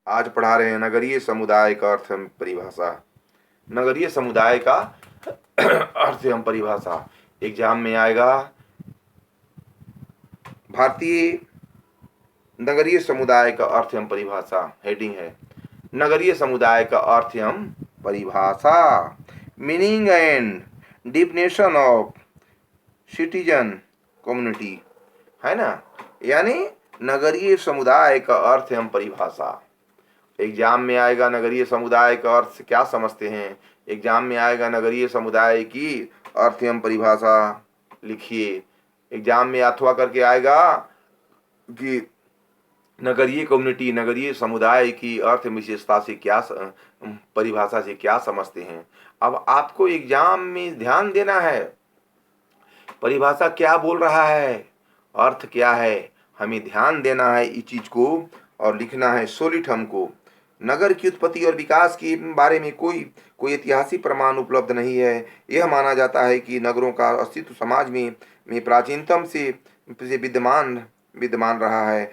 आज पढ़ा रहे हैं नगरीय समुदाय का अर्थ एवं परिभाषा। नगरीय समुदाय का अर्थ एवं परिभाषा एग्जाम में आएगा। भारतीय नगरीय समुदाय का अर्थ एवं परिभाषा हेडिंग है नगरीय समुदाय का अर्थ एवं परिभाषा। Meaning and definition of citizen community, है ना। यानी नगरीय समुदाय का अर्थ एवं परिभाषा एग्जाम में आएगा। नगरीय समुदाय का अर्थ से क्या समझते हैं, एग्जाम में आएगा नगरीय समुदाय की अर्थ एवं परिभाषा लिखिए। एग्जाम में अथवा करके आएगा कि नगरीय कम्युनिटी, नगरीय समुदाय की अर्थ विशेषता से क्या परिभाषा से क्या समझते हैं। अब आपको एग्जाम में ध्यान देना है, परिभाषा क्या बोल रहा है, अर्थ क्या है, हमें ध्यान देना है इस चीज को और लिखना है सोलिट हमको। नगर की उत्पत्ति और विकास के बारे में कोई ऐतिहासिक प्रमाण उपलब्ध नहीं है। यह माना जाता है कि नगरों का अस्तित्व समाज में प्राचीनतम से विद्यमान रहा है।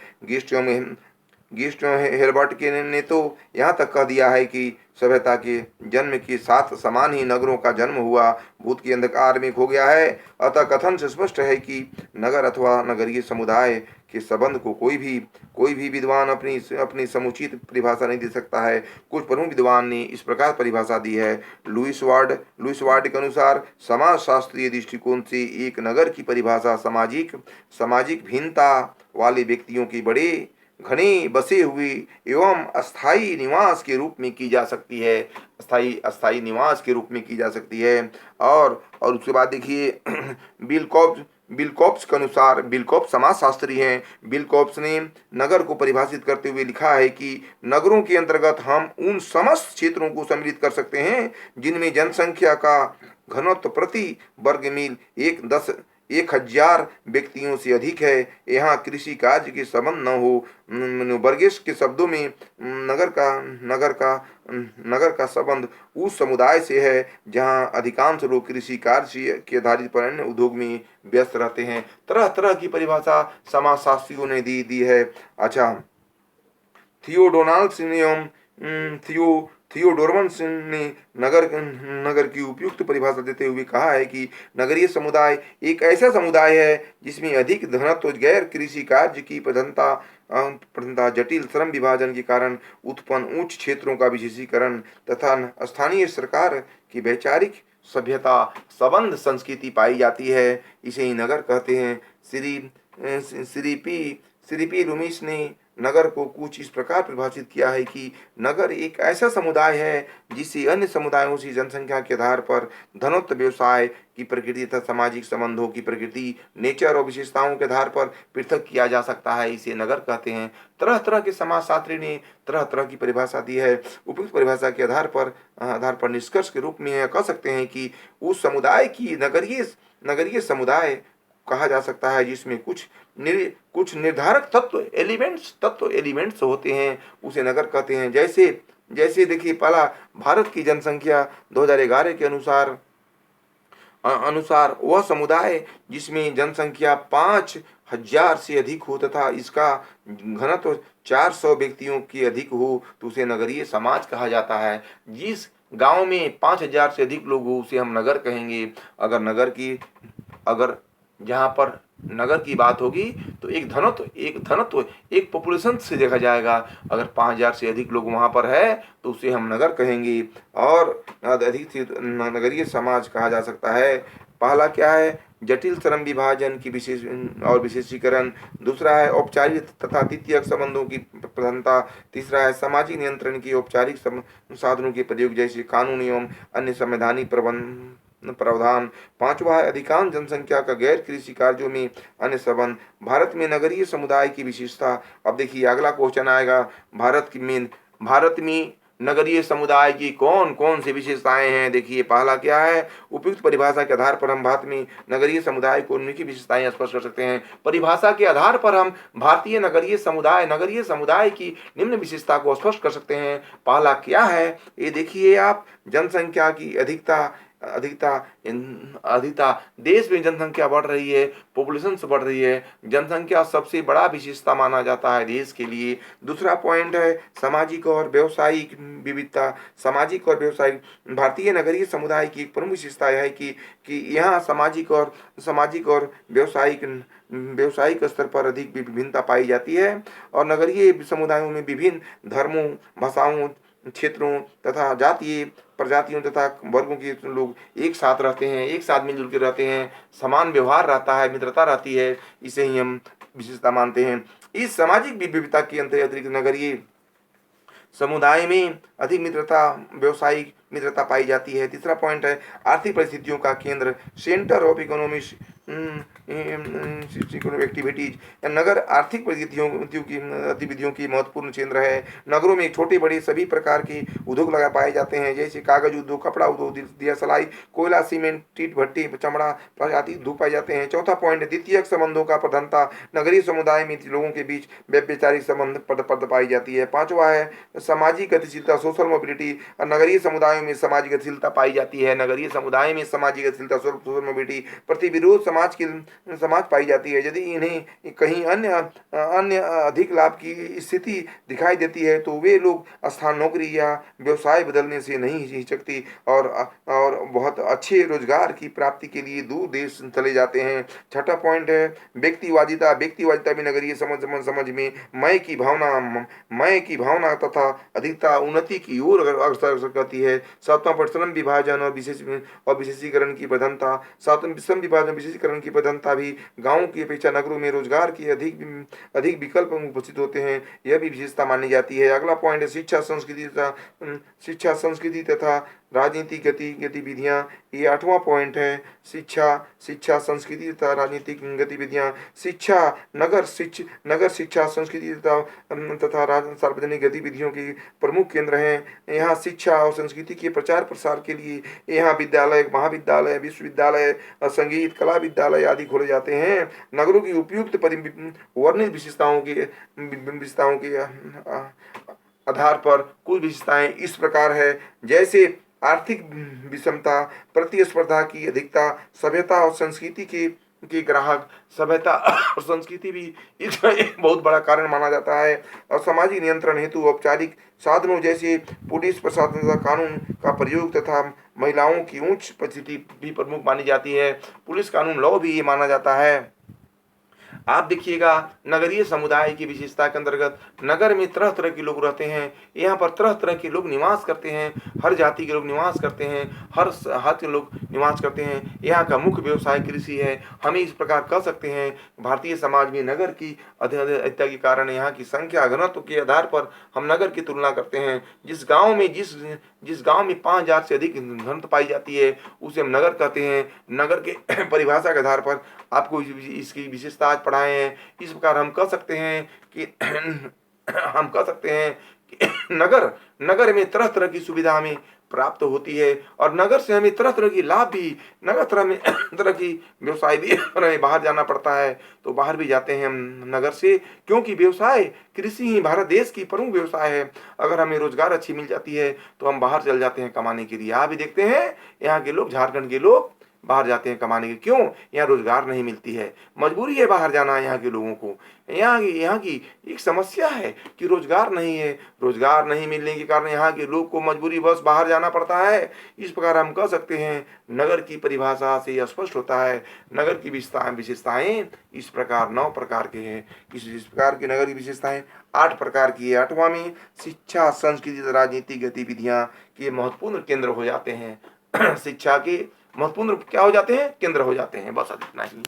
गिस्टो हेरबर्ट ने तो यहाँ तक कह दिया है कि सभ्यता के जन्म के साथ समान ही नगरों का जन्म हुआ, भूत के अंधकार में खो गया है। अतः कथन से स्पष्ट है कि नगर अथवा नगरीय समुदाय के संबंध को कोई भी विद्वान अपनी समुचित परिभाषा नहीं दे सकता है। कुछ प्रमुख विद्वान ने इस प्रकार परिभाषा दी है। लुइस वार्ड के अनुसार समाज शास्त्रीय दृष्टिकोण से एक नगर की परिभाषा सामाजिक भिन्नता वाले व्यक्तियों की बड़े घने बसे हुए एवं अस्थाई निवास के रूप में की जा सकती है। अस्थाई निवास के रूप में की जा सकती है। और उसके बाद देखिए बिलकॉप्स के अनुसार, बिलकॉप्स समाजशास्त्री हैं, बिलकॉप्स ने नगर को परिभाषित करते हुए लिखा है कि नगरों के अंतर्गत हम उन समस्त क्षेत्रों को सम्मिलित कर सकते हैं जिनमें जनसंख्या का घनत्व प्रति वर्ग मील 1000 व्यक्तियों से अधिक है। यहाँ कृषि कार्य के संबंध न हो। वर्गीस के शब्दों में नगर का संबंध उस समुदाय से है जहाँ अधिकांश लोग कृषि कार्य के आधारित पर अन्य उद्योग में व्यस्त रहते हैं। तरह तरह की परिभाषा समाजशास्त्रियों ने दी है। अच्छा, थियोडोरमन ने नगर की उपयुक्त परिभाषा देते हुए कहा है कि नगरीय समुदाय एक ऐसा समुदाय है जिसमें अधिक घनत्व, गैर कृषि कार्य की प्रधानता, जटिल श्रम विभाजन के कारण उत्पन्न उच्च क्षेत्रों का विशेषीकरण तथा स्थानीय सरकार की वैचारिक सभ्यता संबंध संस्कृति पाई जाती है। इसे ही नगर कहते हैं। श्रीपी लुमिस ने नगर को कुछ इस प्रकार परिभाषित किया है कि नगर एक ऐसा समुदाय है जिसे अन्य समुदायों से जनसंख्या के आधार पर धनत्व, व्यवसाय की प्रकृति तथा सामाजिक संबंधों की प्रकृति, नेचर और विशेषताओं के आधार पर पृथक किया जा सकता है। इसे नगर कहते हैं। तरह तरह के समाजशास्त्री ने तरह तरह की परिभाषा दी है। उपयुक्त परिभाषा के आधार पर निष्कर्ष के रूप में यह कह सकते हैं कि उस समुदाय की नगरीय समुदाय कहा जा सकता है जिसमें कुछ निर्धारक तत्व एलिमेंट्स होते हैं, उसे नगर कहते हैं। जैसे देखिए, पहला, भारत की जनसंख्या 2011 के अनुसार वह समुदाय जिसमें जनसंख्या 5000 से अधिक हो तथा इसका घनत्व 400 व्यक्तियों की अधिक हो तो उसे नगरीय समाज कहा जाता है। जिस गांव में 5000 से अधिक लोग हो उसे हम नगर कहेंगे। अगर जहाँ पर नगर की बात होगी तो एक पॉपुलेशन से देखा जाएगा। अगर 5000 से अधिक लोग वहाँ पर है तो उसे हम नगर कहेंगे और अधिक से नगरीय समाज कहा जा सकता है। पहला क्या है, जटिल श्रम विभाजन की विशेषीकरण। दूसरा है औपचारिक तथा द्वितीयक संबंधों की प्रधानता। तीसरा है सामाजिक नियंत्रण की औपचारिक साधनों के प्रयोग जैसे कानून एवं अन्य संवैधानिक प्रावधान। पांचवा है अधिकांश जनसंख्या का गैर कृषि कार्यों में अन्य संबंध। भारत में नगरीय समुदाय की विशेषता। अब देखिए अगला क्वेश्चन आएगा, भारत में नगरीय समुदाय की कौन कौन सी विशेषताएं हैं। देखिए पहला क्या है, उपयुक्त परिभाषा के आधार पर हम भारत में नगरीय समुदाय को उनकी विशेषताएं स्पष्ट कर सकते हैं। परिभाषा के आधार पर हम भारतीय नगरीय समुदाय की निम्न विशेषता को स्पष्ट कर सकते हैं। पहला क्या है, ये देखिए आप, जनसंख्या की अधिकता अधिकता अधिकता देश में जनसंख्या बढ़ रही है, पॉपुलेशन बढ़ रही है, जनसंख्या सबसे बड़ा विशेषता माना जाता है देश के लिए। दूसरा पॉइंट है सामाजिक और व्यवसायिक विविधता। सामाजिक और व्यवसायिक भारतीय नगरीय समुदाय की एक प्रमुख विशेषता यह है कि यहाँ सामाजिक और व्यवसायिक स्तर पर अधिक विभिन्नता पाई जाती है और नगरीय समुदायों में विभिन्न धर्मों, भाषाओं, क्षेत्रों तथा जातीय प्रजातियों तथा वर्गों के लोग एक साथ रहते हैं, एक साथ मिलजुल के रहते हैं, समान व्यवहार रहता है, मित्रता रहती है, इसे ही हम विशेषता मानते हैं। इस सामाजिक विविधता के अतिरिक्त नगरीय समुदाय में अधिक मित्रता, व्यवसायिक मित्रता पाई जाती है। तीसरा पॉइंट है आर्थिक परिस्थितियों का केंद्र, सेंटर ऑफ इकोनॉमिक एक्टिविटीज। नगर आर्थिक गतिविधियों की महत्वपूर्ण केंद्र है। नगरों में छोटे बड़े सभी प्रकार के उद्योग लगा पाए जाते हैं, जैसे कागज उद्योग, कपड़ा उद्योग, दिया सलाई, कोयला, सीमेंट, ईंट भट्टी, चमड़ा आदि उद्योग पाए जाते हैं। चौथा पॉइंट द्वितीयक संबंधों का प्रधानता। नगरीय समुदाय में लोगों के बीच वैचारिक संबंध पद पाई जाती है। पांचवा है सामाजिक गतिशीलता, सोशल मोबिलिटी। नगरीय समुदायों में सामाजिक गतिशीलता पाई जाती है। नगरीय समुदाय में सामाजिक गतिशीलता, सोशल मोबिलिटी, प्रतिविरोध समाज पाई जाती है। यदि इन्हें कहीं अन्य अधिक लाभ की स्थिति दिखाई देती है तो वे लोग स्थान, नौकरी या व्यवसाय बदलने से नहीं हिचकती और बहुत अच्छे रोजगार की प्राप्ति के लिए दूर देश चले जाते हैं। छठा पॉइंट है व्यक्तिवादिता। व्यक्तिवादिता भी नगरीय समझ में मैं की भावना तथा अधिकता उन्नति की ओर अग्रसर करती है। सातवां पॉइंट श्रम विभाजन और विशेषीकरण की प्रधानता। सातवां श्रम विभाजन विशेषीकरण की प्रधानता भी गाँव की अपेक्षा नगरों में रोजगार के अधिक विकल्प उपस्थित होते हैं, यह भी विशेषता मानी जाती है। अगला पॉइंट है शिक्षा, संस्कृति तथा राजनीतिक गतिविधियां। ये आठवां पॉइंट है शिक्षा, संस्कृति तथा राजनीतिक गतिविधियां। नगर शिक्षा, संस्कृति तथा सार्वजनिक गतिविधियों के प्रमुख केंद्र हैं। यहाँ शिक्षा और संस्कृति के प्रचार प्रसार के लिए यहाँ विद्यालय, महाविद्यालय, विश्वविद्यालय, संगीत, कला विद्यालय आदि खोले जाते हैं। नगरों की उपयुक्त वर्णित विशेषताओं के आधार पर कुछ विशेषताएं इस प्रकार है, जैसे आर्थिक विषमता, प्रतिस्पर्धा की अधिकता, सभ्यता और संस्कृति के ग्राहक। सभ्यता और संस्कृति भी इसका एक बहुत बड़ा कारण माना जाता है। और सामाजिक नियंत्रण हेतु औपचारिक साधनों जैसे पुलिस प्रशासन तथा कानून का प्रयोग तथा महिलाओं की उच्च उपस्थिति भी प्रमुख मानी जाती है। पुलिस कानून लॉ भी ये माना जाता है। आप देखिएगा नगरीय समुदाय की विशेषता के अंतर्गत नगर में तरह तरह के लोग रहते हैं। यहाँ पर तरह तरह के लोग निवास करते हैं, हर जाति के लोग निवास करते हैं, हर के लोग निवास करते हैं। यहाँ का मुख्य व्यवसाय कृषि है। हमें इस प्रकार कह सकते हैं भारतीय समाज में नगर की अधिकता के कारण यहाँ की संख्या घनत्व के आधार पर हम नगर की तुलना करते हैं। जिस गांव में 5000 से अधिक घनत्व पाई जाती है उसे हम नगर कहते हैं। नगर के परिभाषा के आधार पर आपको इसकी विशेषता आज पढ़ाए हैं। इस प्रकार हम कह सकते हैं कि नगर में तरह तरह की सुविधा हमें प्राप्त होती है और नगर से हमें तरह तरह की लाभ भी, तरह की व्यवसाय भी, हमें बाहर जाना पड़ता है तो बाहर भी जाते हैं हम नगर से, क्योंकि व्यवसाय कृषि ही भारत देश की प्रमुख व्यवसाय है। अगर हमें रोजगार अच्छी मिल जाती है तो हम बाहर चल जाते हैं कमाने के लिए। आप भी देखते हैं यहाँ के लोग, झारखंड के लोग बाहर जाते हैं कमाने के। क्यों? यहाँ रोजगार नहीं मिलती है, मजबूरी है बाहर जाना यहाँ के लोगों को। यहाँ की एक समस्या है कि रोजगार नहीं है। रोजगार नहीं मिलने के कारण यहाँ के लोग को मजबूरी बस बाहर जाना पड़ता है। इस प्रकार हम कह सकते हैं नगर की परिभाषा से यह स्पष्ट होता है नगर की विशेषताएं इस प्रकार 9 प्रकार के हैं। इस प्रकार की नगर की विशेषताएं 8 प्रकार की है। 8वां में शिक्षा, संस्कृति, राजनीतिक गतिविधियां के महत्वपूर्ण केंद्र हो जाते हैं। शिक्षा के महत्वपूर्ण क्या हो जाते हैं? केंद्र हो जाते हैं। बस इतना ही।